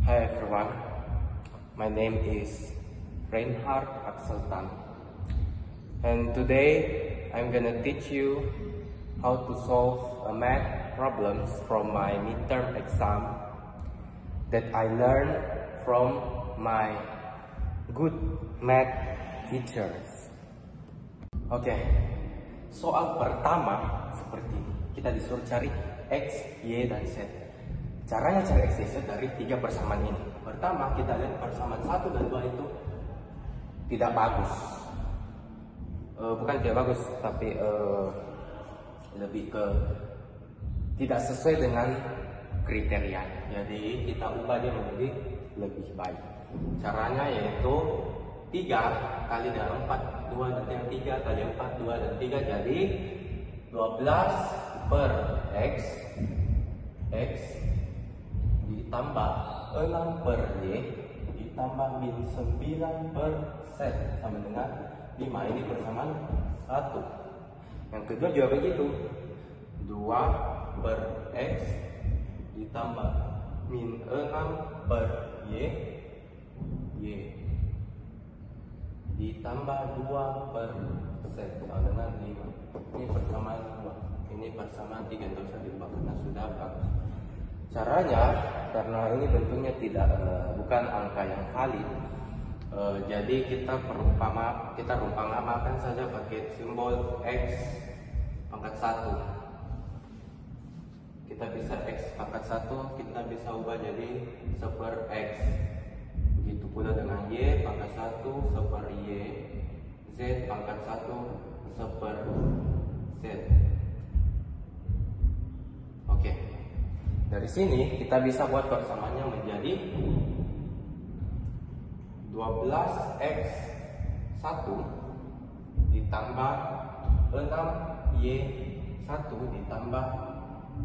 Hi everyone, my name is Reinhard Axeltan, and today I'm gonna teach you how to solve a math problems from my midterm exam that I learned from my good math teachers. Oke, soal pertama seperti ini. Kita disuruh cari X, Y, dan Z. Caranya cari X, Y, Z dari tiga persamaan ini. Pertama, kita lihat persamaan 1 dan 2 itu tidak bagus. Bukan tidak bagus, tapi lebih ke tidak sesuai dengan kriteria. Jadi kita ubah dia menjadi lebih baik. Caranya yaitu 3 kali dengan 4, 2 dan 3 kali 4, 2 dan 3, jadi 12 per X ditambah 6 per Y ditambah min 9 per Z sama dengan 5. Ini persamaan 1. Yang kedua juga begitu, 2 per X ditambah min 6 per Y ditambah 2 per Z sama dengan 5. Ini persamaan 2. Ini persamaan 3, tidak usah diubah karena sudah bagus. Caranya, karena ini bentuknya bukan angka yang valid, jadi kita rumpamakan saja pakai simbol X pangkat 1. Kita bisa X pangkat 1 kita bisa ubah jadi 1 per X. Begitu pula dengan Y pangkat 1 1 per Y, Z pangkat 1 1 per Z. Oke. Dari sini kita bisa buat persamaannya menjadi 12x1 ditambah 6y1 ditambah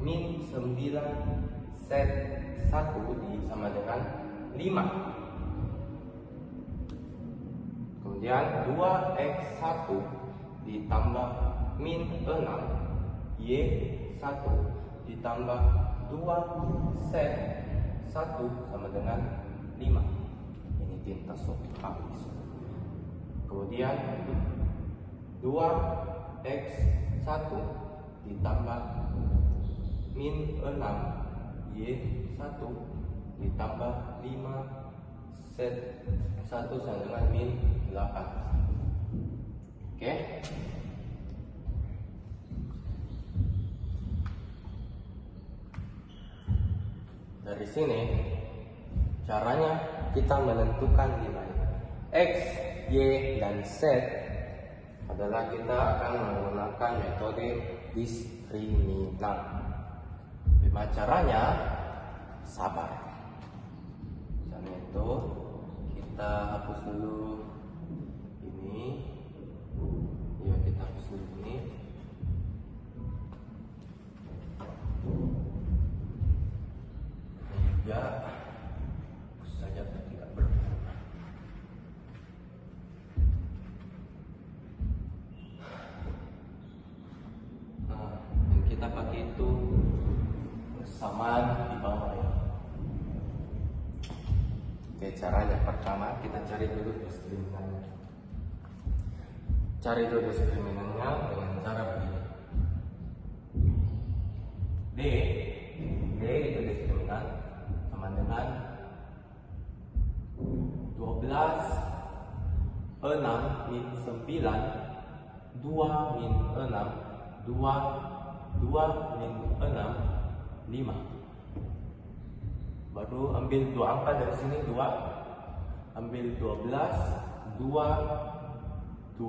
min 9z1 sama dengan 5. Kemudian 2x1 ditambah min 6y1 ditambah 2z1 sama dengan 5. Ini tinta sobek habis. Kemudian 2x1 ditambah min 6y1 ditambah 5z1 sama dengan min 8. Oke. Dari sini caranya kita menentukan nilai X, Y, dan Z adalah kita akan menggunakan metode diskriminant. Bagaimana caranya? Sabar. Misalnya itu kita hapus dulu ini. Ya, kita hapus dulu ini. Ya, saja tidak berguna. Nah, yang kita pakai itu persamaan di bawah ya. Oke, caranya pertama kita cari dulu diskriminannya. Cari dulu diskriminannya dengan cara begini. D itu diskriminan dengan 12 6 min 9 2 min 6 2 min 6 5. Baru ambil 2 angka dari sini, 2 ambil 12 2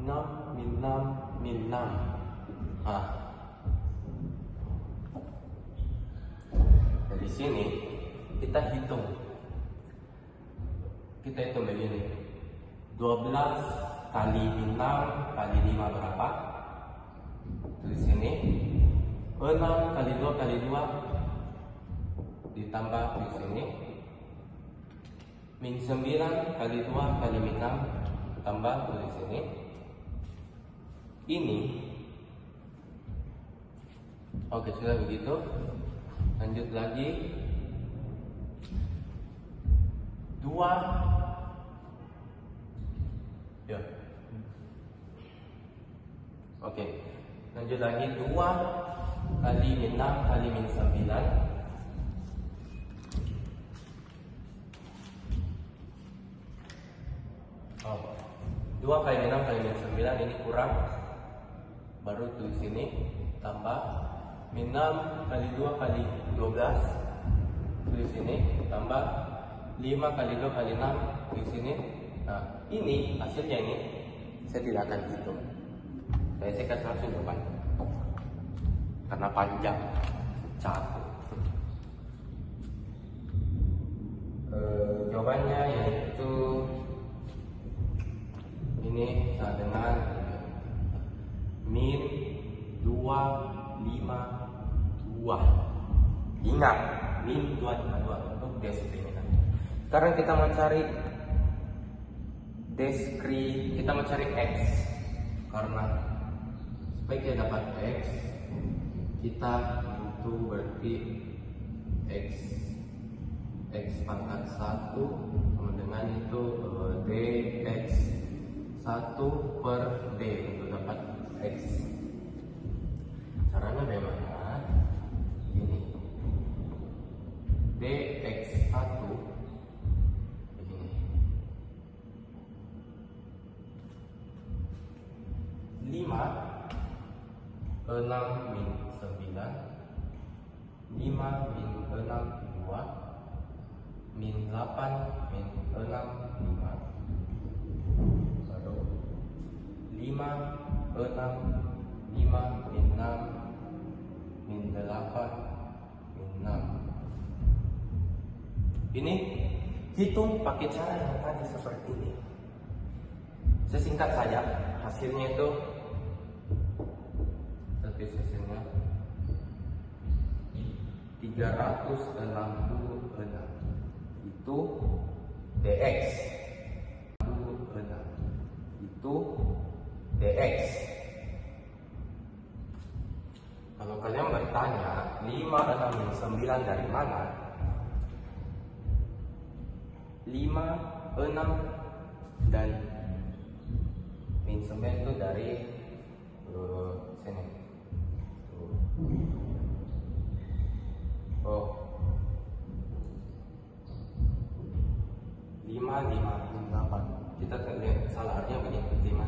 6 min 6 min 6. Dari sini kita hitung begini, 12 kali 6 kali 5 berapa? Di sini 6 kali 2 kali 2 ditambah di sini min 9 kali 2 kali min 6 tambah di sini. Ini oke, sudah begitu. Lanjut lagi Ya. Oke, lanjut lagi. 2 kali min 6 kali min 9. Oh, 2 kali min 6 kali min 9 ini kurang. Baru tulis sini, tambah min 6 kali 2 kali 12. Tulis sini, tambah 5 kali 2 kali 6. Tulis sini. Nah, ini hasilnya ini saya tidak akan hitung. Saya kasih langsung jawaban karena panjang. 1. Jawabannya yaitu ini sama dengan min 252. Ingat, min 252 untuk diskriminant. Sekarang kita mencari kita mencari x, karena supaya kita dapat x kita butuh berarti x pangkat 1 sama dengan itu dx 1 per d untuk dapat x. Caranya bagaimana? Ini dx 1 5 6 min 9 5 min 6 2 min 8 min 6 5 baru 5 6 5 min 6 min 8 min 6. Ini hitung pakai cara yang tadi seperti ini. Sesingkat saja hasilnya itu hasilnya 366 itu dx 66 itu dx. Kalau kalian bertanya 5 6 min 9 dari mana, 5 6 dan min 9 itu dari sini. Oh, 5 5 min 8. Kita lihat salah artinya begini. 5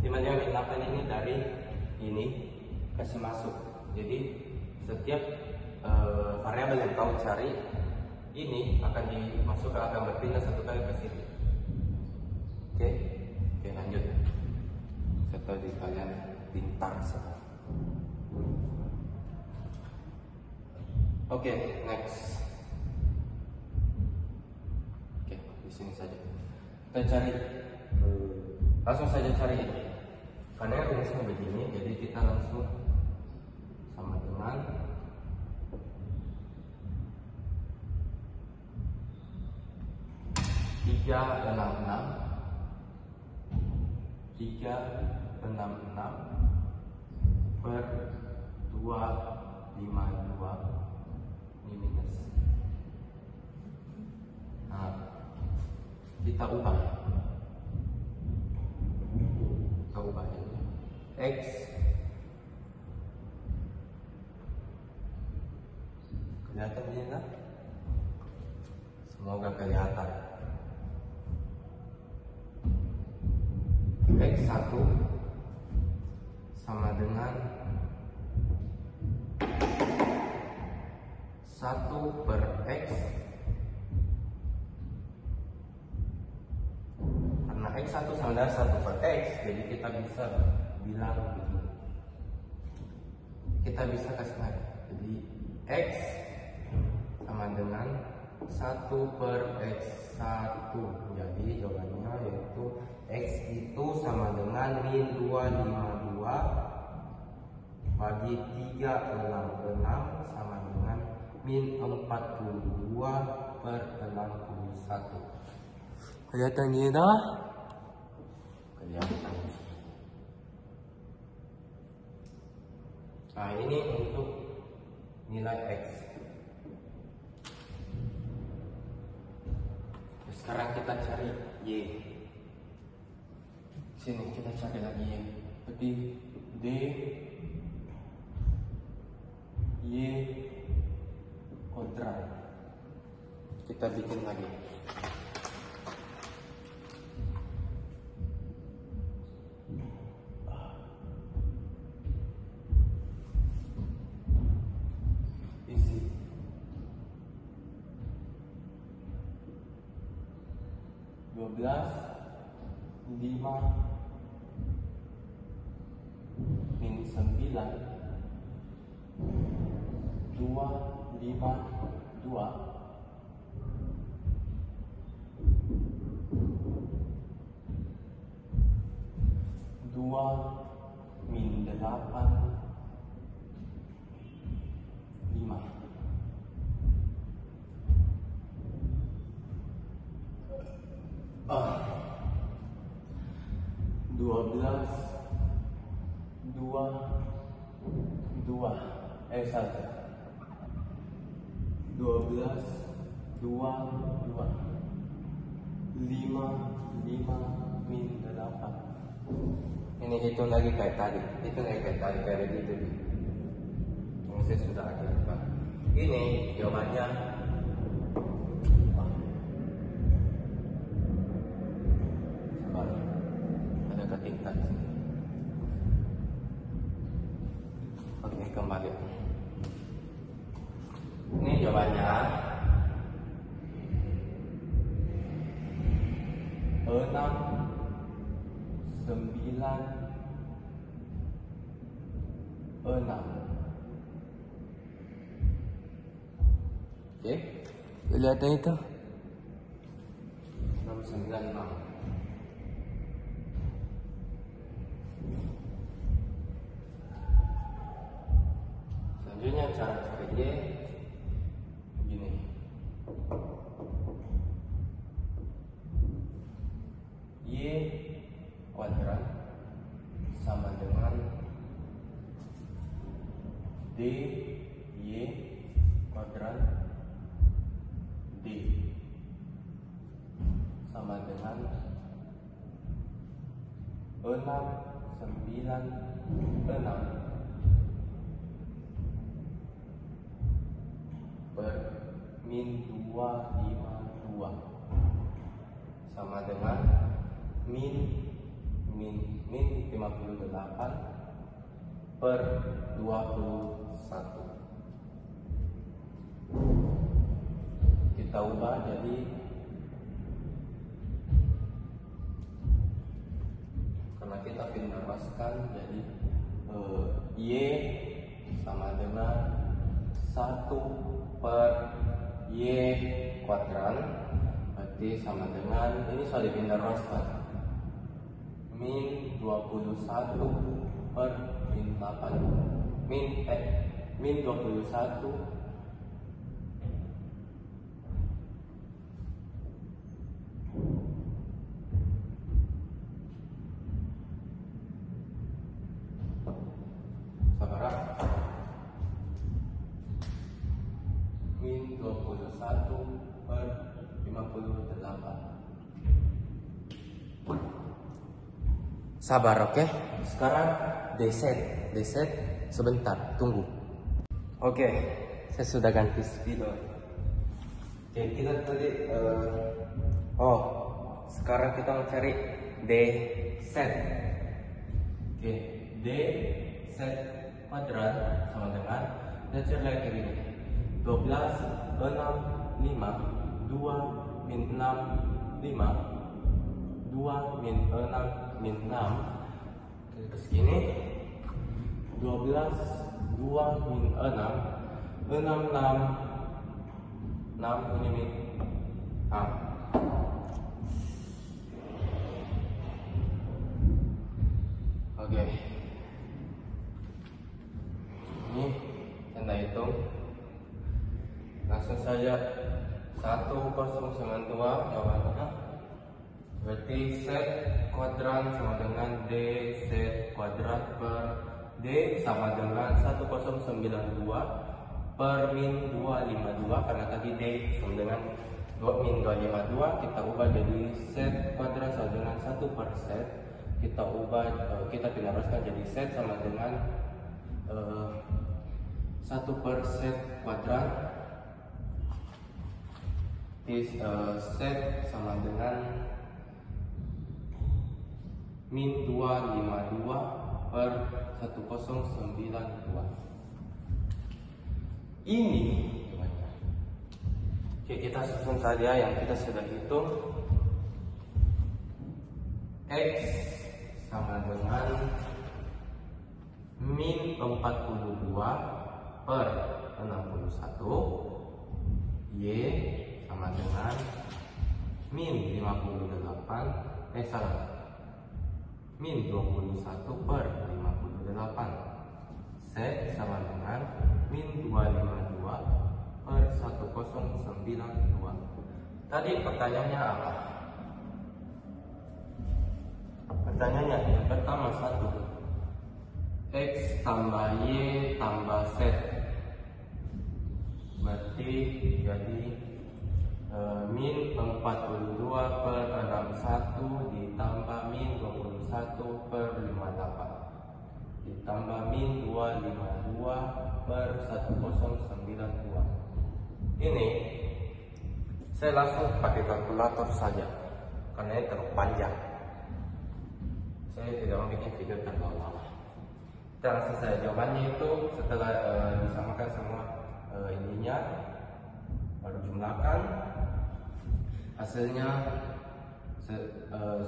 min 8 ini dari ini kasih masuk. Jadi setiap variabel yang kau cari ini akan dimasukkan, akan berpindah satu kali ke sini. Oke, lanjut. Saya tahu di kalian pintar sekali. Oke, next. Oke, di sini saja. Kita cari, langsung saja cari ini. Karena rumusnya begini, jadi kita langsung sama dengan 366 per 252 ini minus. Nah, kita ubah ini x kelihatan ini kan? Semoga kelihatan. X1 sama dengan 1 per X, karena X1 sama dengan 1 per X, jadi kita bisa bilang begini, kita bisa kasih lagi, jadi X sama dengan 1 per X1, jadi jawabannya yaitu X itu sama dengan min 252 bagi 366 sama dengan min 42 per 61. Kelihatan tidak? Kelihatan. Nah, ini untuk nilai X. Sekarang kita cari Y. Sini kita cari lagi Y. Berarti D, Y kuadrat. Kita bikin lagi. Isi. Dua belas, 5 min 9, 2, 5, 2. 2 min 8, 5. Dua belas, 2, 2. Salah. 12, 2, 2. 5, 5 min 8. Ini hitung lagi kayak tadi. Hitung lagi kayak tadi, kayak gitu. Yang saya sudah agak lupa. Ini jawabannya. Sabar. Ada ketintan sini. Oke, kembali. Ini jawabannya 6, 9, 6. Oke, kelihatan itu 6, 9, 6. Selanjutnya cara cari Y begini. Y kuadrat sama dengan D Y kuadrat D sama dengan 6, 9, 6 per min 2, 5, 2 sama dengan min 58 per 21. Kita ubah jadi karena kita pindah ruaskan jadi Y sama dengan 1 per Y kuadrat, berarti sama dengan ini sudah dipindah ruaskan min 21 per min 8 min 21 sabar min 21 per 58. Sabar, oke? Sekarang deset sebentar, tunggu. Oke, saya sudah ganti spidol. Oke, kita tadi sekarang kita mau cari D set. Oke, D set kuadrat sama dengan kita cari lagi kayak gini. 12, 6, 5, 2 min 6, 5, 2 min 6 min 6. Terus gini 12, 2 min 6, 6, 6 ini min 6. Oke, ini tanda hitung. Langsung saja 1092 jawabannya. Berarti set kuadrat sama dengan D set kuadrat per D sama dengan 1092 per min 252 karena tadi D sama dengan min 252 kita ubah jadi set kuadrat sama dengan 1 per set. Kita ubah, kita teruskan jadi set sama dengan 1 per set kuadrat. Set sama dengan min 252 per 1092. Ini oke, kita susun saja yang kita sudah hitung. X sama dengan min 42 per 61. Y sama dengan min 58, min 21 per 58. Z sama dengan min 252 per 1092. Tadi pertanyaannya apa? Pertanyaannya yang pertama 1. X tambah Y tambah Z. Berarti jadi min 42 per 61 ditambah min 21 per 58 ditambah min 252 per 1092. Ini saya langsung pakai kalkulator saja karena ini terlalu panjang. Saya tidak mau bikin video terlalu lama. Kita langsung saja jawabannya itu setelah disamakan semua ininya, baru jumlahkan. Hasilnya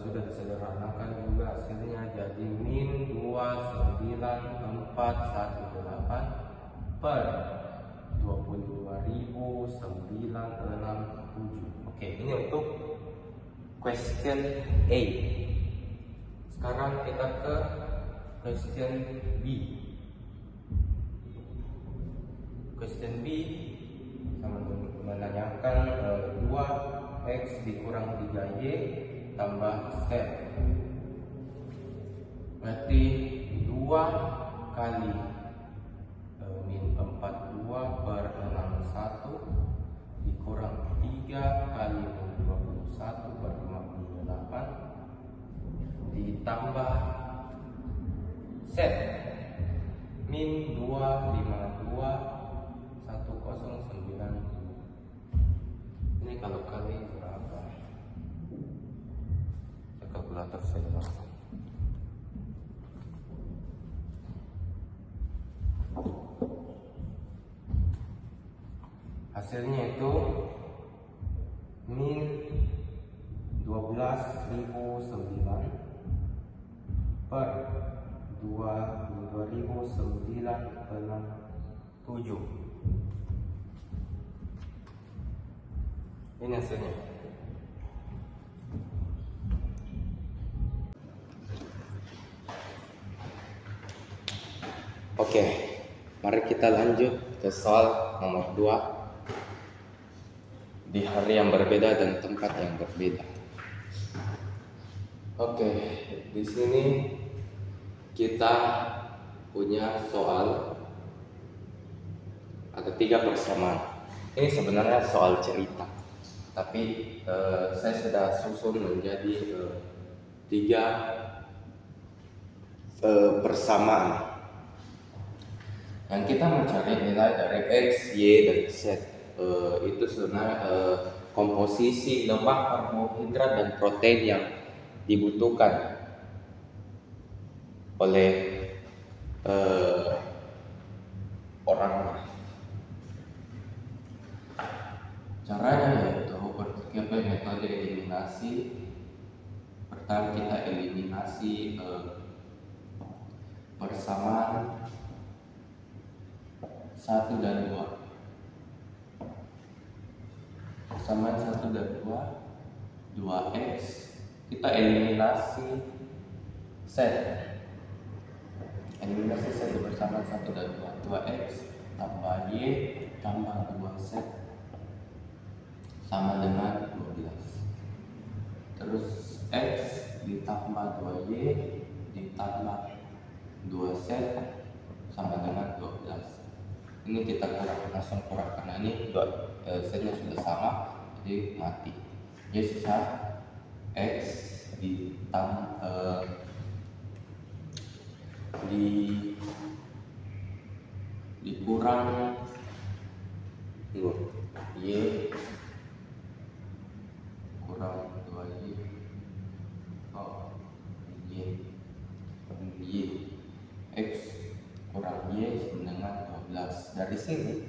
sudah disederhanakan juga, hasilnya jadi min 29418 per 22.967. Oke, ini untuk question A. Sekarang kita ke question B. Question B sama menanyakan 2x dikurang 3y tambah z. Berarti 2 kali min 42 per 61 dikurang 3 kali min 21 per 58 ditambah z min 252 1092. Ini kalau kali berapa? Kalkulator saya langsung. Hasilnya itu min 12.009 per 22.967. Ini hasilnya. Oke, mari kita lanjut ke soal nomor 2 di hari yang berbeda dan tempat yang berbeda. Oke, di sini kita punya soal ada 3 persamaan. Ini sebenarnya soal cerita, tapi saya sudah susun menjadi 3 persamaan. Yang kita mencari nilai dari X, Y, dan Z. Itu sebenarnya komposisi lemak, karbohidrat, dan protein yang dibutuhkan oleh orang. Caranya yaitu pakai metode eliminasi. Pertama kita eliminasi persamaan 1 dan 2. Persamaan 1 dan 2, 2x. Kita eliminasi z. Eliminasi z persamaan 1 dan 2, 2x tambah y tambah 2z sama dengan 12. Terus x ditambah 2y ditambah 2z sama dengan 12. Ini kita kurang, langsung kurang karena ini z-nya sudah sama. jadi mati. Jadi sisa X dikurang Y kurang 2Y Y X kurang Y sama dengan 12. Dari sini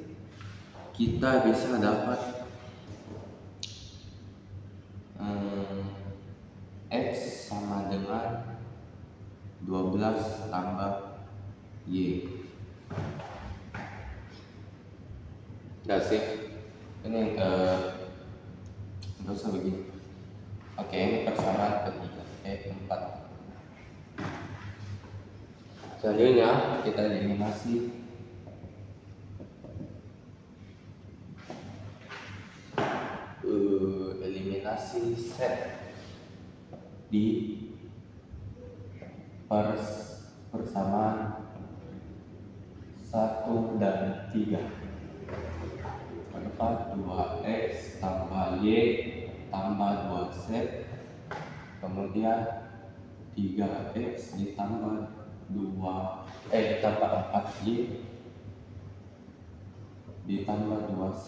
kita bisa dapat X sama dengan 12 tambah Y. That's it. Ini nggak usah begini. Oke, ini persamaan ketiga, keempat. Selanjutnya kita eliminasi set di persamaan 1 dan 3. 2X tambah Y tambah 2Z, kemudian 3X ditambah 4Y ditambah 2Z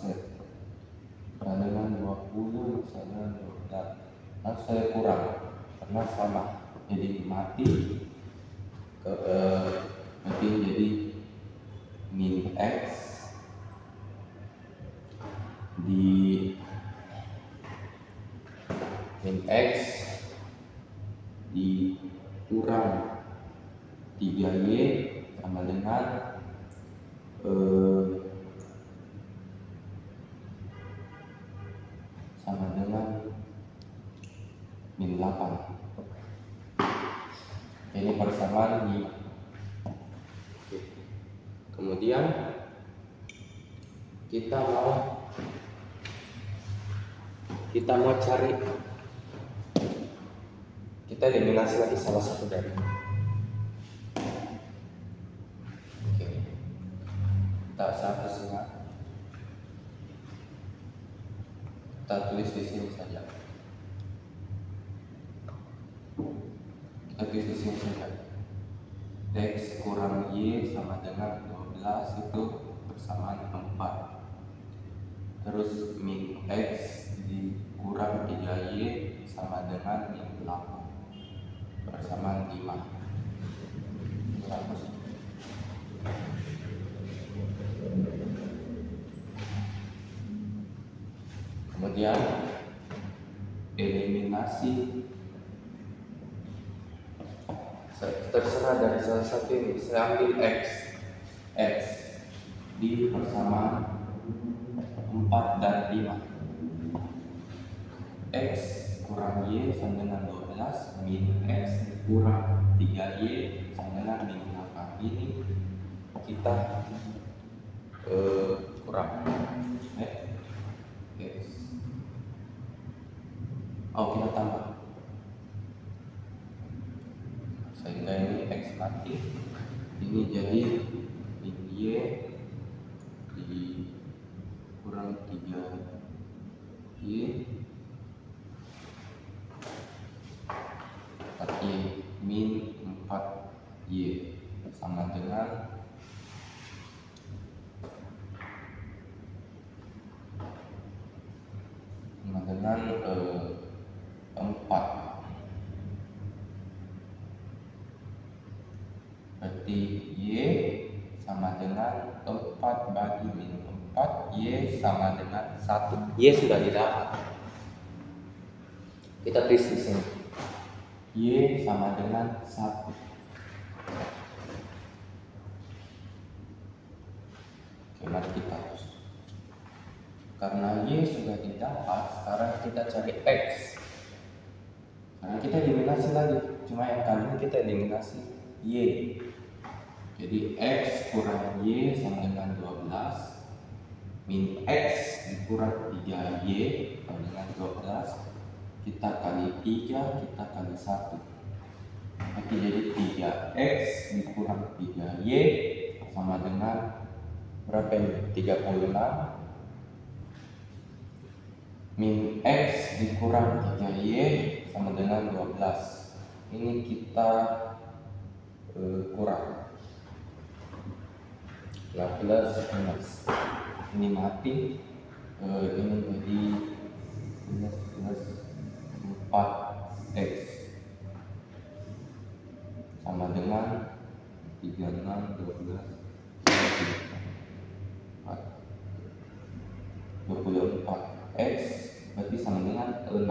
dengan 20 misalnya 12. Lalu saya kurang karena sama, jadi mati jadi min X dikurang 3Y sama dengan min 8. Ini persamaan 5. Kemudian kita mau cari, kita eliminasi lagi salah satu dari ini. Oke, kita hapusnya, kita tulis di sini saja. X kurang Y sama dengan 12 itu persamaan 4. Terus min X dikurang 3Y sama dengan min 8 persamaan 5. Kemudian eliminasi, terserah dari salah satu ini. Saya ambil X di persamaan 4 dan 5. X kurang Y sama dengan 12, min X kurang 3Y sama dengan min 8. Ini kita kurang X. Kita tambah sehingga ini X mati. Ini jadi min Y dikurang 3Y 4Y min 4Y sama dengan dengan 4. Berarti Y sama dengan 4 bagi min 4, Y sama dengan 1. Y sudah didapat. Kita tulis di sini. Y sama dengan 1. Oke, mari kita hapus. Karena Y sudah didapat, sekarang kita cari X. Karena kita eliminasi lagi, cuma yang kali ini kita eliminasi Y. Jadi X kurang Y sama dengan 12, min X dikurang 3Y sama dengan 12, kita kali 3, kita kali 1. Nanti jadi 3X dikurang 3Y sama dengan berapa ini? 36. min X dikurang 3Y sama dengan 12. Ini kita kurang. Nah, plus minus. Ini mati. Ini jadi plus 4X sama dengan 36, 12, 24X berarti sama dengan 6.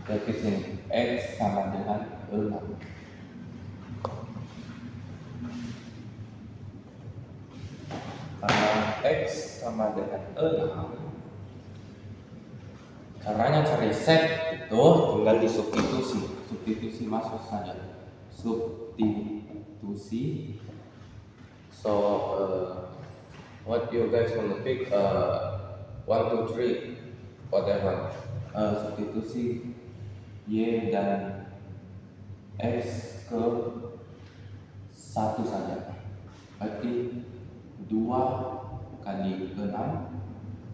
Berarti sini X sama dengan 6. Karena X sama dengan 6, caranya cari set itu tinggal substitusi masuk saja. Substitusi. So what you guys want to pick? 1, 2, 3, whatever. Substitusi Y dan X ke 1 saja. Berarti 2 kali 6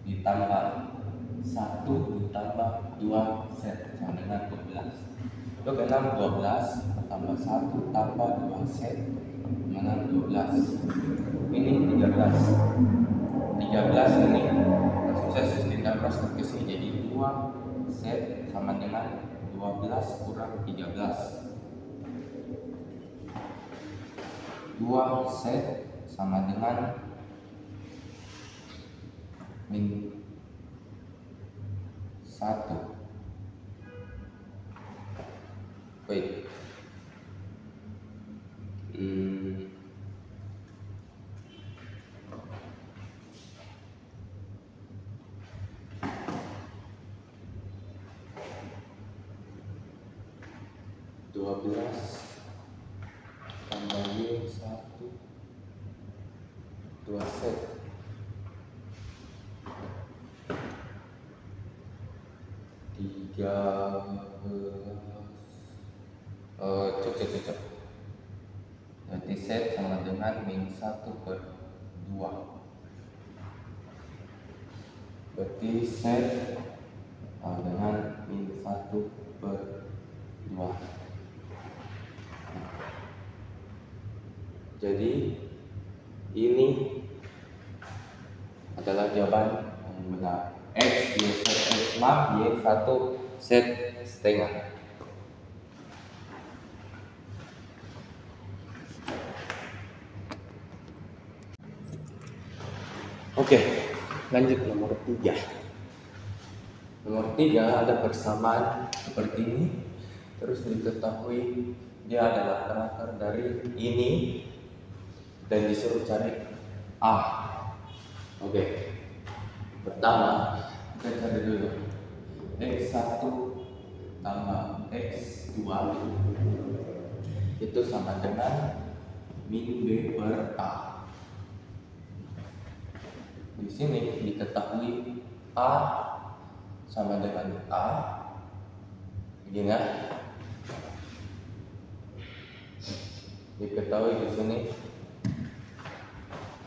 ditambah 1 ditambah 2 set sama dengan 12. Untuk 6 12 tambah 1 tambah 2 set sama dengan 12. Ini 13. 13 ini langsung saya sistemkan proses ke sini jadi 2 set sama dengan 12 kurang 13. 2 set sama dengan min 1. Wait. 12 tambah Y 1 2 set 13 cocok. Berarti set sama dengan min 1/2. Berarti set sama dengan min 1/2. Jadi ini adalah jawaban yang benar. X Y set X mak Y 1 set setengah. Oke, lanjut nomor 3. Nomor 3 ada persamaan seperti ini. Terus diketahui dia adalah karakter dari ini dan disuruh cari A. Oke. Pertama kita cari dulu X1 tambah X2 itu sama dengan min B/A. Di sini diketahui A sama dengan A. Begini ya. Diketahui di sini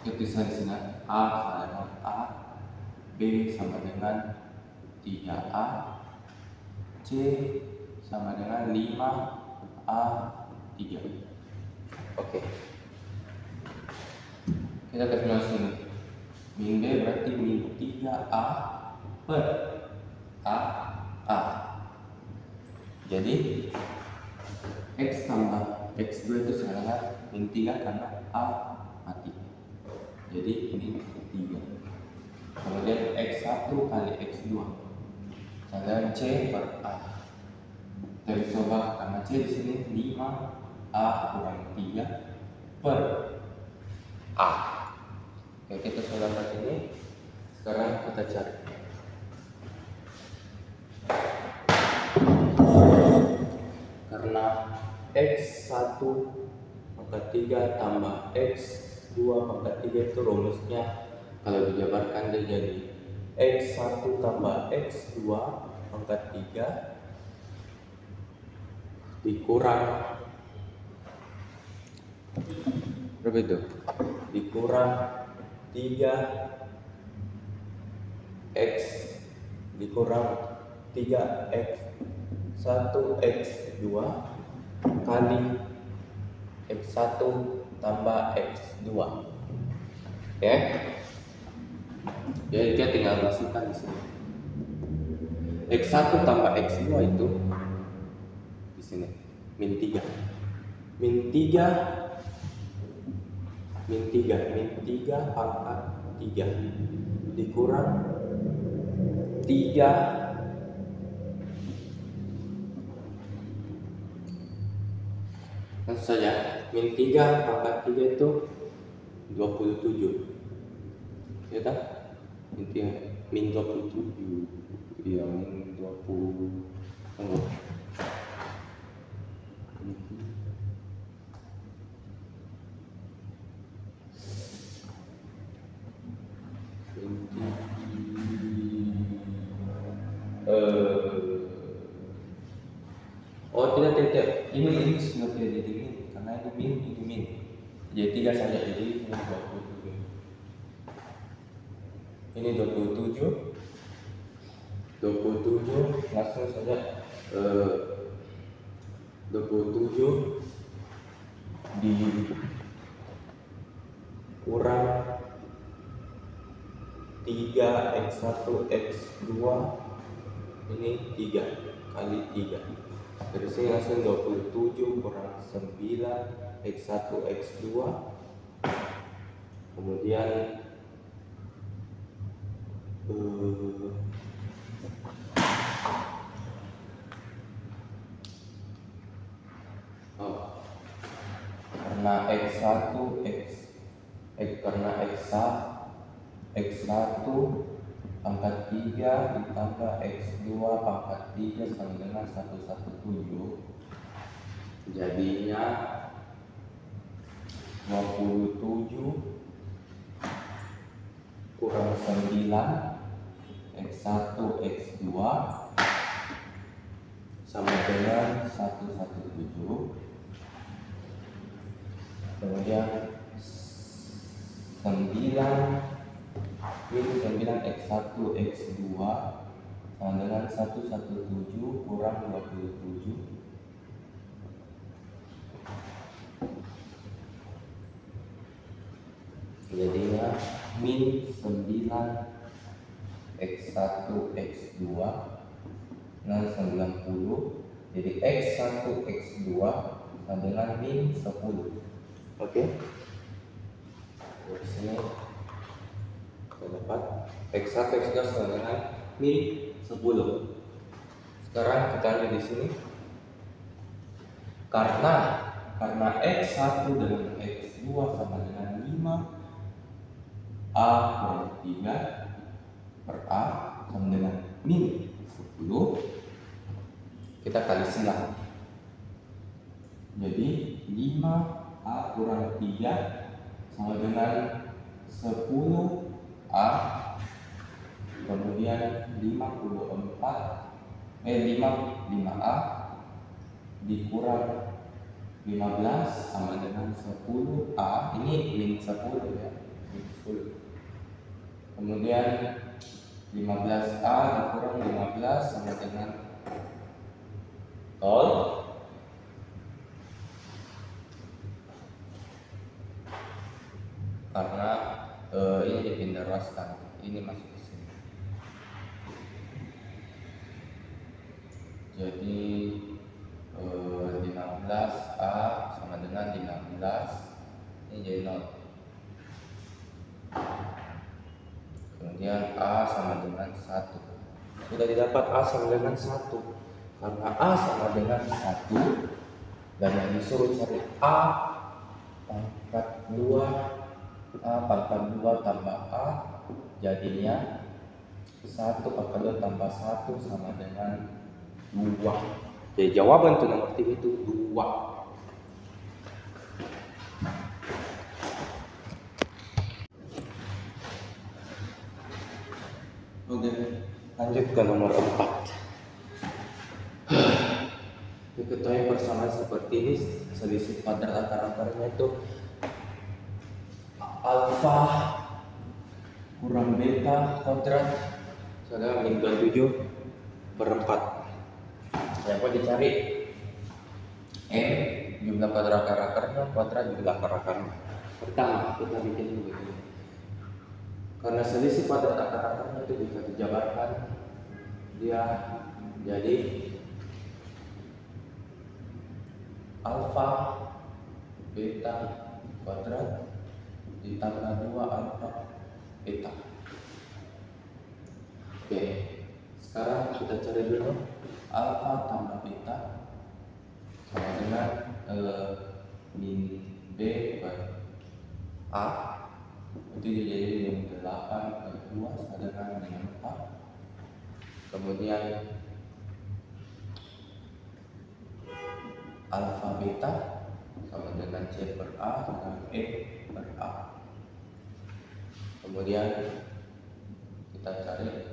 tulisan di sini A sama dengan A, B sama dengan 3A, C sama dengan 5A3. Oke. Kita kasih sini. Min B berarti min 3A per A. Jadi X tambah X2 itu sama dengan min 3 karena A mati. Jadi ini 3. Kemudian X1 kali X2 sama dengan C per A. Dari coba karena C di sini 5A kurang 3 per A. Oke, kita solvkan ini. Sekarang kita cari. Karena X1 pangkat 3 tambah X2 pangkat 3 itu rumusnya kalau dijabarkan dia jadi X1 tambah X2 pangkat 3 dikurang berapa itu? Dikurang 3 X2 dikurang 3x1 x2 kali x1 tambah x2. Oke. Jadi kita tinggal masukkan di sini. X1 tambah x2 itu di sini min 3 pangkat 3 dikurang 3 langsung saja. Min 3 pangkat 3 itu 27, ya kan? Min 27, iya min 20. Tunggu. Oh tidak, ini sudah tidak jadi min karena ini min, jadi 3 saja, jadi ini 27. Ini 27 langsung saja 27 dikurang 3x1 x2 ini 3 kali 3. Dari sini langsung 27 kurang 9 x1 x2, kemudian karena x1 pangkat 3 ditambah x2 pangkat 3 sama dengan 117, jadinya 27 kurang 9 x1 x2 sama dengan 117, kemudian 9 x1 x2 sama dengan 117 kurang 27, jadinya min 9 x1 x2 dengan 90, jadi x1 x2 sama dengan min 10. Oke. Dari sini kita dapat x1 x2 sama dengan min 10. Sekarang kita lihat di sini. Karena x1 dengan x2 sama dengan 5, A kurang 3 per A sama dengan min 10, kita kali silang. Jadi 5A kurang 3 sama dengan 10A, kemudian 5A dikurang 15 sama dengan 10A, ini min 10 ya, min 10. Kemudian 15A dikurang 15 sama dengan 0. Karena ini dipindah ruaskan, ini masuk ke sini. Jadi 15A sama dengan 15, ini jadi 0. Kemudian A sama dengan 1. Sudah didapat A sama dengan 1. Karena A sama dengan 1 dan yang disuruh cari A pangkat 2, A pangkat 2 tambah A, jadinya 1 pangkat 2 tambah 1 sama dengan 2. Jadi jawaban untuk nomor 3 itu 2. Oke, lanjut ke nomor 4. Diketahui persamaan seperti ini, selisih kuadrat akar-akarnya itu alfa kurang beta kuadrat Karena min 27 per 4. Yang mau dicari M jumlah kuadrat akar-akarnya, kuadrat jumlah akar-akarnya. Pertama kita bikin dulu begini. Karena selisih kuadrat akar-akarnya itu bisa dijabarkan dia jadi alfa beta kuadrat ditambah 2 alfa beta. Oke, sekarang kita cari dulu alfa tambah beta sama dengan min b per a, itu jadi min 8 per 2 sama dengan min 4. Kemudian alfa beta sama dengan c per a dengan e per a. Kemudian kita cari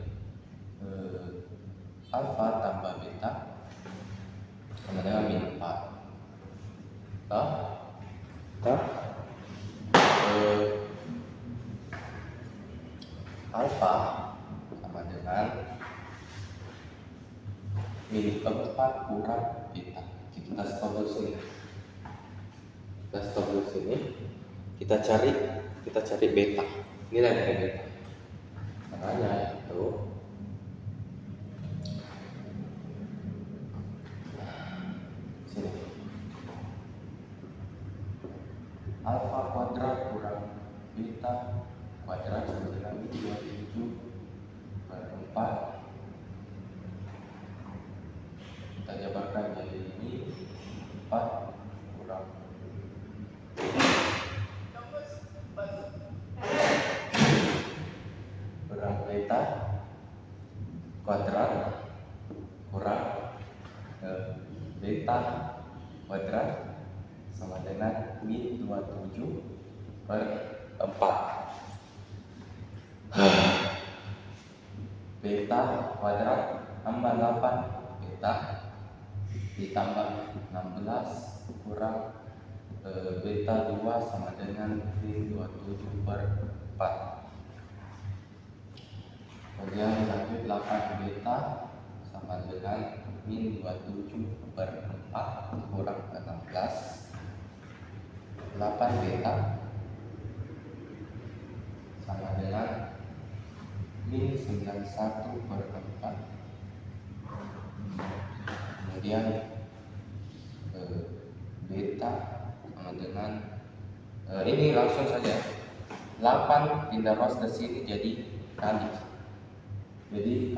alfa tambah beta sama dengan min 4. Alfa sama dengan min 4 kurang beta. Kita stop dulu sini. Kita cari beta. Nilai dari beta. Makanya itu sini. Alfa kuadrat kurang beta kuadrat sama dengan 27 per 4. Kita jabarkan jadi ini 4 kurang beta kuadrat kurang beta kuadrat sama dengan min 27 per 4. Beta kuadrat tambah 8 beta ditambah 16 kurang beta 2 sama dengan min 27 per 4. Kemudian lanjut 8 beta sama dengan min 27 per 4 kurang 16. 8 beta sama dengan min 91 per 4. Kemudian beta sama dengan ini langsung saja 8 pindah ruas ke sini jadi kali 1/8,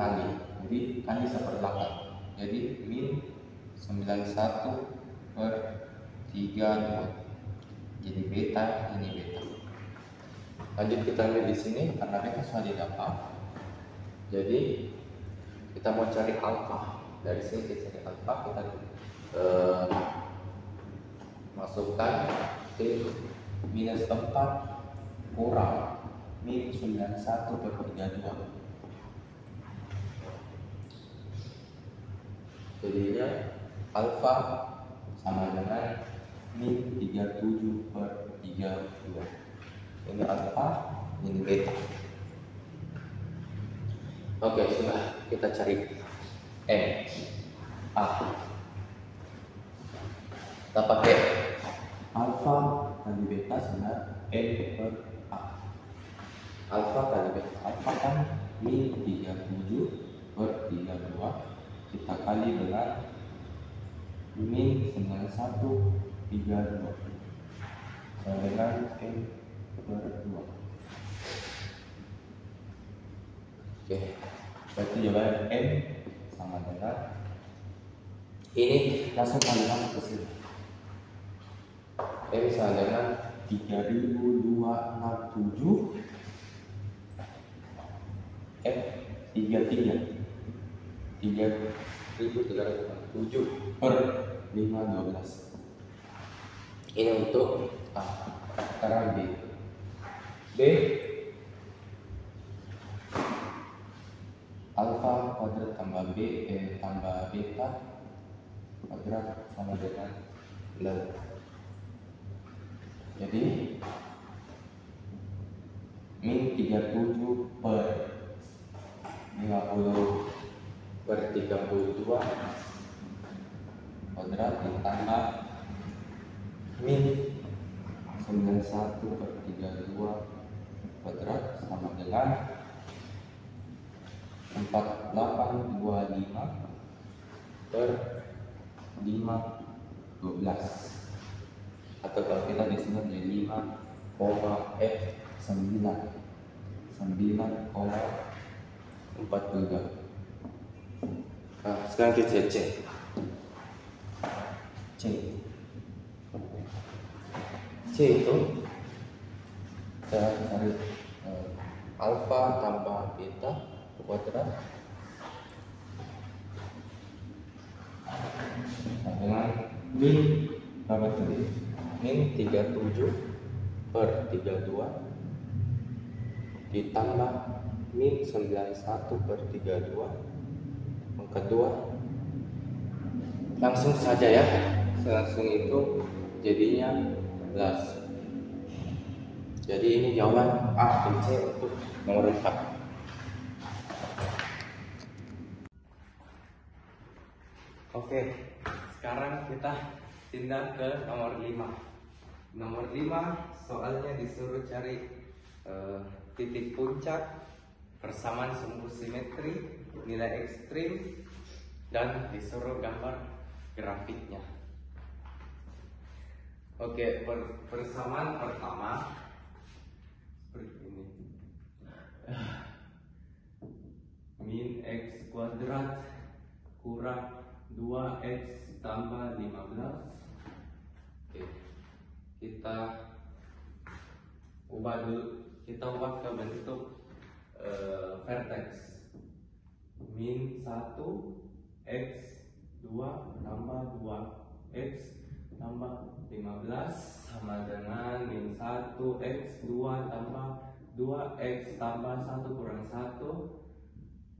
jadi min 91 per 32, jadi beta, ini beta. Lanjut kita ambil di sini karena beta sudah didapat, jadi kita mau cari alfa. Dari sini kita cari alfa, kita masukkan ke minus 4 kurang min 91 per 32. Jadinya alfa sama dengan min 37 per 32. Ini alfa, ini beta. Oke, sudah kita cari M A. Kita pakai alfa kali beta sama M per A. Alfa kali beta, alfa kan min 37 per 32. Kita kali dengan min 91 32 sama dengan M per 2. Oke, berarti jawaban M sama dengan ini, langsung kali masuk ke sini. M sama dengan 3267 M 33 3.307 per 512. Ini untuk A. Sekarang B. Alfa kuadrat tambah tambah beta kuadrat sama dengan 6. Jadi min 37 per 50/32 kuadrat ditambah min 91/32 kuadrat sama dengan 4825/512, atau kalau kita di sini jadi 9,42. Nah, sekarang kita cek. C itu kita cari alfa tambah beta kuadrat Dengan min berapa tadi? min 37/32 ditambah min 91/32. Yang kedua, langsung saja ya, langsung itu jadinya 11. Jadi ini jawaban A dan C untuk nomor 4. Oke, sekarang kita pindah ke nomor 5. Nomor 5 soalnya disuruh cari titik puncak, persamaan sumbu simetri, nilai ekstrim, dan disuruh gambar grafiknya. Oke, persamaan pertama seperti ini. Min x kuadrat kurang 2x tambah 15. Oke, kita ubah ke bentuk vertex. Min 1 x 2 tambah 2x tambah 15 sama dengan min 1 x 2 tambah 2x tambah 1 kurang 1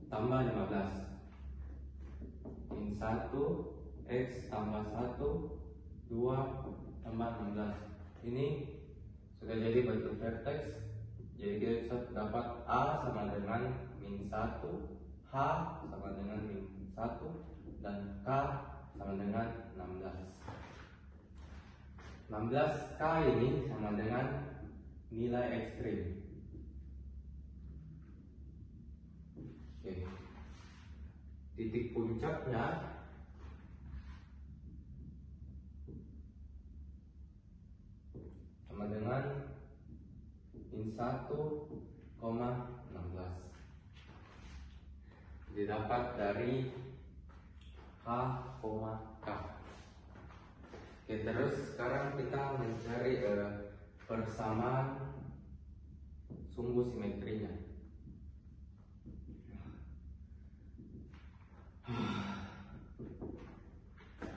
tambah 15. Min 1 x tambah 1 2 tambah 16. Ini sudah jadi bentuk vertex. Jadi kita bisa dapat A sama dengan min 1, H sama dengan min 1, dan K sama dengan 16. 16K ini sama dengan nilai ekstrim. Oke. Titik puncaknya sama dengan min 1,16 didapat dari H, K. Oke, terus sekarang kita mencari persamaan sumbu simetrinya.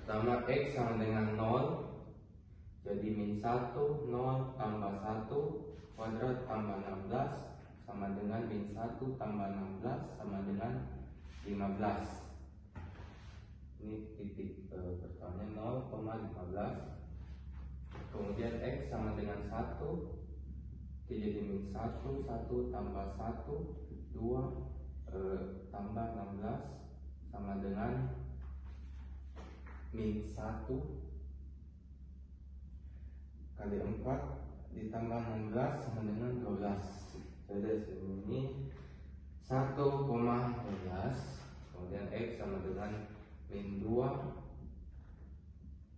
Sama X sama dengan 0, jadi min 1, 0 tambah 1 kuadrat tambah 16 sama dengan min 1 tambah 16 sama dengan 15. Ini titik pertamanya 0,15. Kemudian X sama dengan 1, jadi min 1, 1 tambah 1, 2 tambah 16 sama dengan min 1 kali 4 ditambah 16 sama dengan 12. Jadi ini 1,12. Kemudian X sama dengan min 2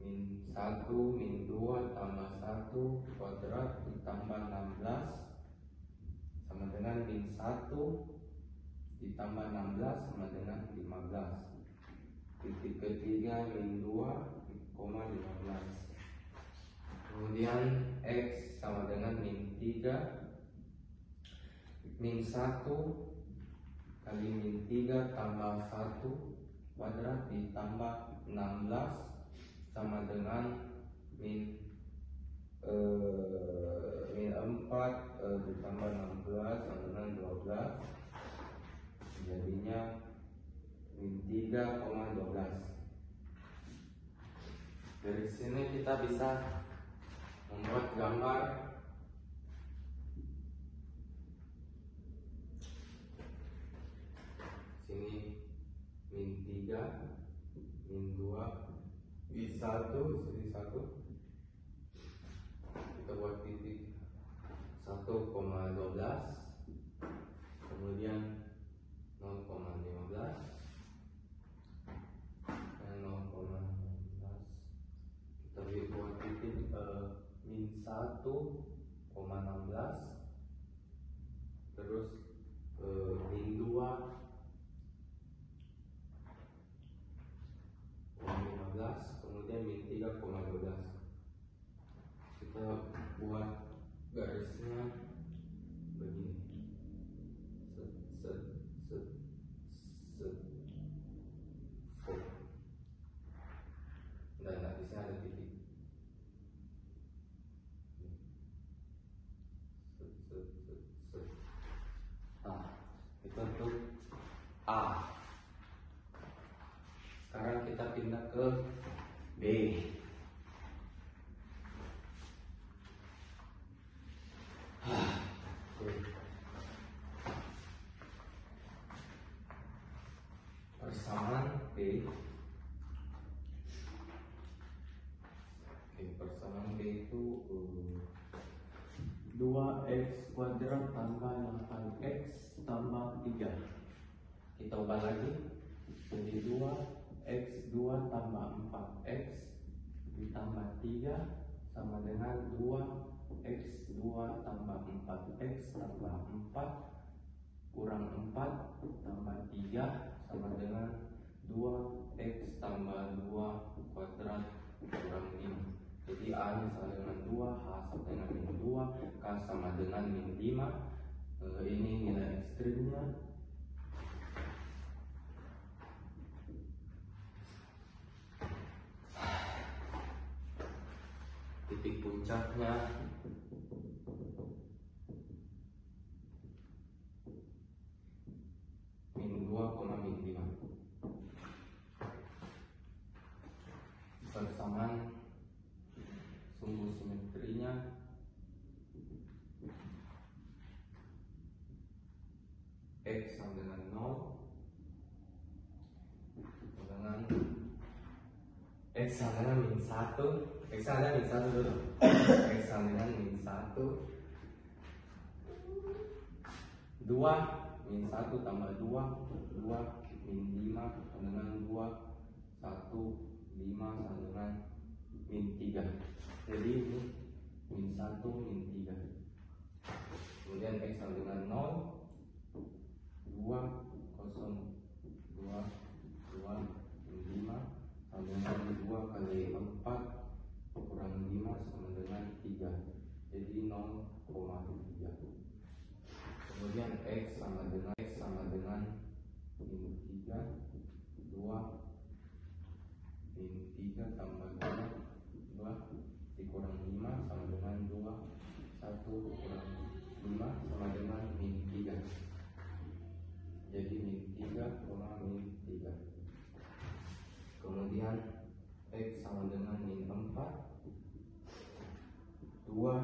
min 1 min 2 tambah 1 kuadrat ditambah 16 sama dengan min 1 ditambah 16 sama dengan 15. Titik ketiga min 2,15. Kemudian X sama dengan min 3 min 1 kali min 3 tambah 1 kuadrat ditambah 16 sama dengan min 4 ditambah 16 sama dengan 12, jadinya min 3,12. Dari sini kita bisa membuat gambar Sini min 3, min 2, min 1, sini 1. Kita buat titik 1,12, kemudian 0,15 dan 0,15. Kita buat titik min 1,16, terus min 2 0,15, kemudian min 3,12. Kita buat garisnya begini, set set set set set, dan di sini ada titik, set set set set. Nah, itu untuk A. Sekarang kita pindah ke B. Persamaan B. Persamaan B itu 2x kuadrat tambah 8x tambah 3. Kita ubah lagi jadi 2x2 tambah 4x ditambah 3 sama dengan 2x2 tambah 4x tambah 4 kurang 4 tambah 3 sama dengan 2x tambah 2 kuadrat kurang 5. Jadi A nya sama dengan 2, H sama dengan min 2, K sama dengan min 5. Ini nilai ekstrimnya. Titik puncaknya min 2, min 5. Persamaan sumbu simetrinya x sama dengan 0 dengan x sama dengan min 1, x sama dengan min 1 dulu. X sama dengan min 1, 2 min 1 tambah 2, 2 min 5 sama dengan 2, 1, 5 sama dengan min 3. Jadi ini min 1, min 3. Kemudian x sama dengan 0, 2, 0, 2, 2 min 5 sama dengan 2 kali 4 kurang 5 sama dengan 3. Jadi 0,3. Kemudian x sama dengan min 3, 2 min 3 tambah 2 dikurang 5 sama dengan 2, 1 kurang 5 sama dengan min 3. Jadi min 3, min 3. Kemudian x sama dengan min 4, 2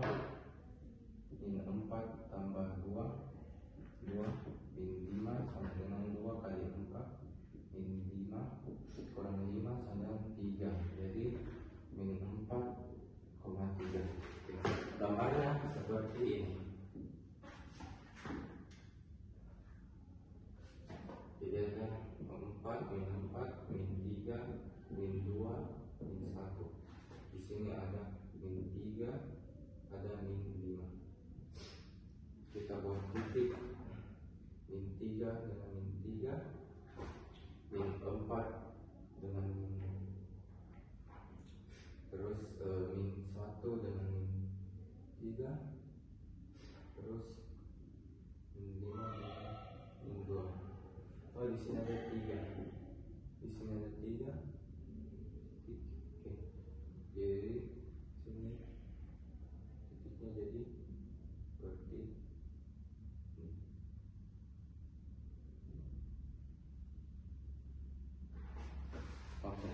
min 4 tambah 2, 2 min 5 sama dengan 2 kali 4 min 5 kurang 5 sama dengan 3. Jadi min 4,3. Gambarnya seperti ini. Jadi ada 4, min 4, min 3, min 2, min 1. Di sini ada min 3, ada min 5. Kita buat titik min 3 dengan min 3, min 4 dengan min, terus min 1 dengan min 3, terus min 5 dengan min 2. Oh, di sini ada 3. Di sini ada 3. Oke. Jadi sini titiknya jadi seperti ini. Oke.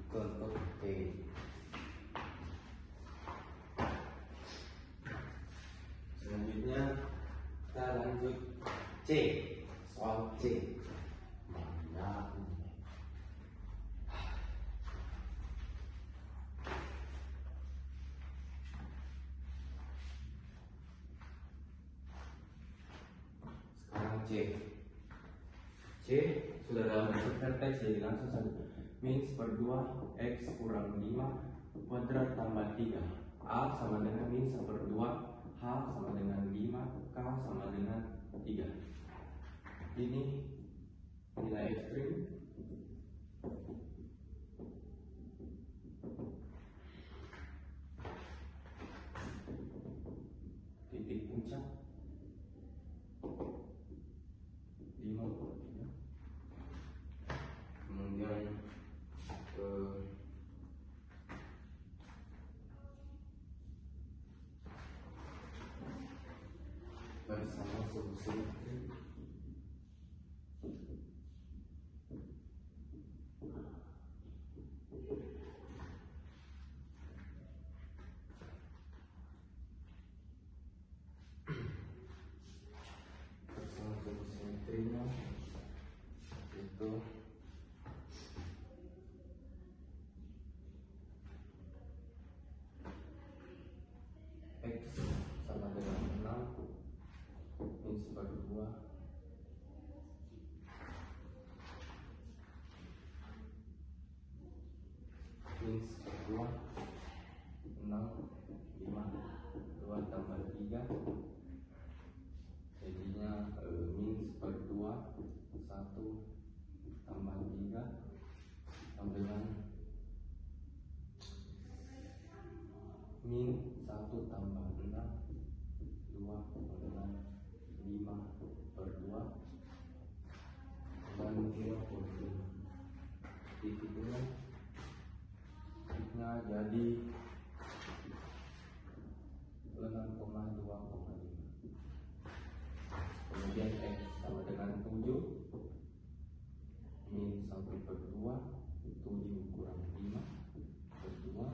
Itu untuk T. Selanjutnya kita lanjut C. Soal C. C. C sudah dalam bentuk vertex, jadi langsung saja min per 2 X kurang 5 kuadrat tambah 3. A sama dengan min 1/2, H sama dengan 5, K sama dengan 3. Ini nilai ekstrim. Titik puncak 5/3. Kemudian bersama solusi simetrinya itu X sama dengan 6 min per 2 min per 2 6 5 2 tambah 3 jadinya min per 2 1 tambah 3 sama dengan min 1 tambah 6 2 sama dengan 5 per 2 dan 25. Titiknya jadi 6,2,5. Kemudian X sama dengan 7 min 1 per 2 7 kurang 5 per 2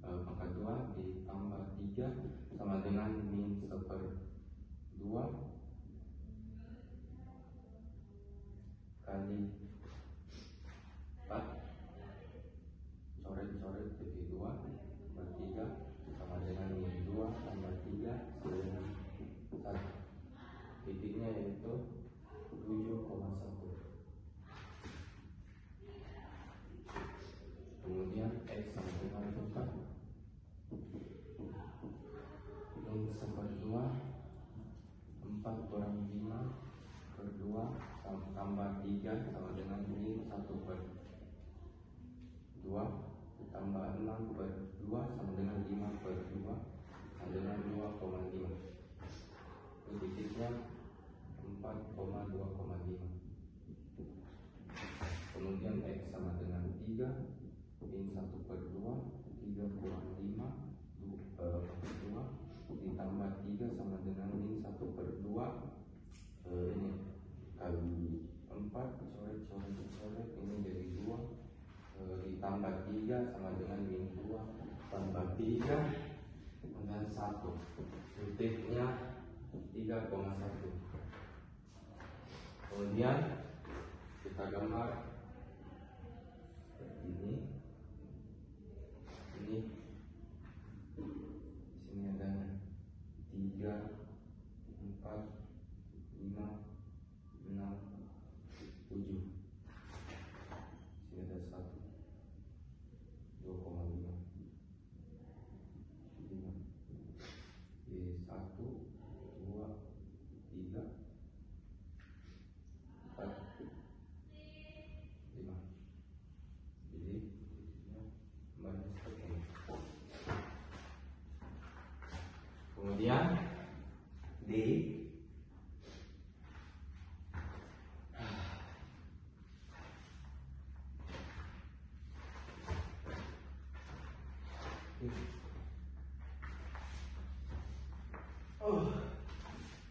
pangkat 2 ditambah 3 sama dengan min 1/2 kali 4 coret-coret jadi 2 per 3 sama dengan min 2 tambah 3 sama dengan 1. Titiknya yaitu 7,1. Kemudian X sama dengan 4 min 1/2 4 kurang 5 per 2 tambah 3 sama dengan min 1/2 tambah 6 per 2 sama dengan 5 per 2 sama dengan 2,5. Titiknya 4,2,5. Kemudian X sama dengan 3 min 1/2 3 kurang 5 2 ditambah 3 sama dengan min 1/2 ini kali 4 coret ini jadi 2 ditambah 3 sama dengan min 2 tambah 3 dan 1. Titiknya 3,1. Kemudian kita gambar seperti ini. Di sini ada 3 4 5 6 7. Sini ada 1 2,5 5 1 2 3 4 5. Jadi kembali seperti ini. Kemudian D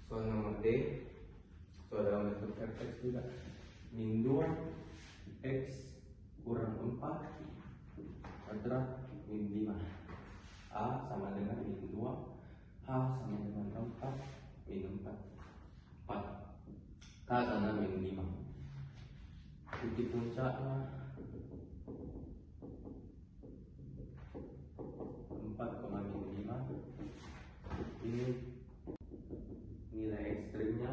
soal nomor D, soal dalam bentuk vertex juga min 2 X kurang 4 kuadrat min 5. A sama dengan min 2, H sama dengan 4 min 4 K sama min 5. Titik puncaknya 4,5. Ini nilai ekstrimnya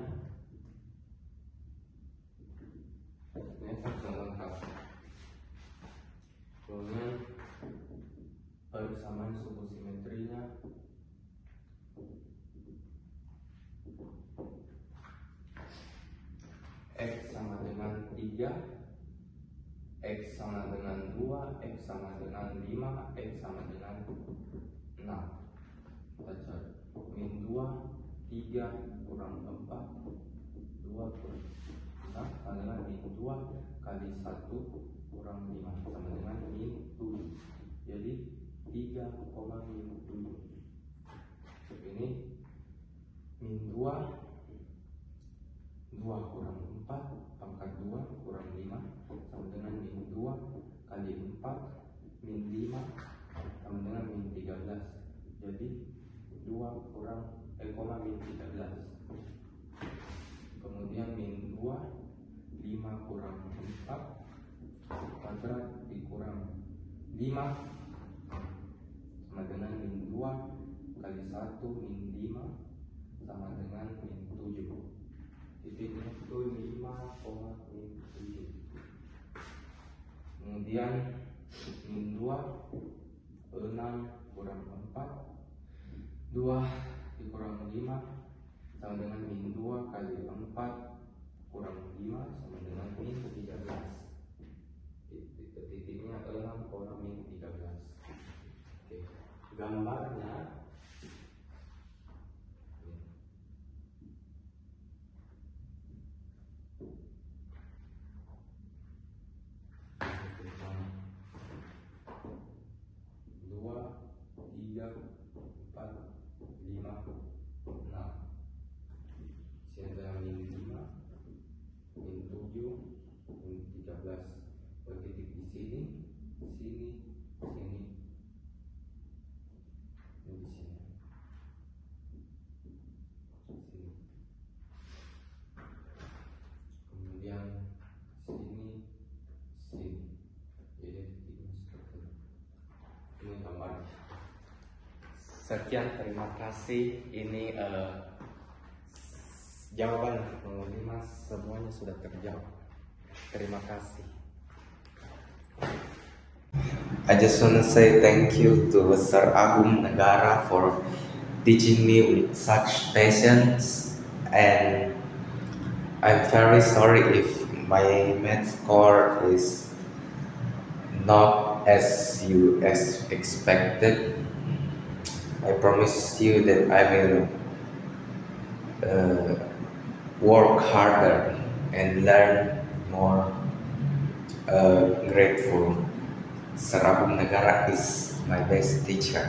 suku simetrinya. X sama dengan 3, X sama dengan 2, X sama dengan 5, X sama dengan 6. Kita cari min 2, 3 kurang 4, 2 kurang 6 sama dengan min 2 kali 1 kurang 5 sama dengan min 7. Jadi 3, min 7. Ini min 2 kurang 4 pangkat 2 kurang 5 sama dengan min 2 kali 4 min 5 sama dengan min 13. Jadi 2 kurang min 13. Kemudian min 2 5 kurang 4 kuadrat dikurang 5 sama dengan min 2 kali 1 min 5 sama dengan min 7. Titiknya itu 5, min 7. Kemudian min 2 6 kurang 4 2 dikurang 5 sama dengan min 2 kali 4 kurang 5 sama dengan min 13. Titiknya 6, min 13. Oke. Gambarnya bertitik di sini, sini, sini, dan di sini, sini. Kemudian sini, sini. Jadi titiknya seperti ini. Ini gambarnya. Sekian, terima kasih. Ini jawaban untuk nomor 5 semuanya sudah terjawab. Terima kasih. I just want to say thank you to Sir Agung Negara for teaching me with such patience, and I'm very sorry if my math score is not as you expected. I promise you that I will work harder and learn more. Grateful. Sir Agung Negara is my best teacher.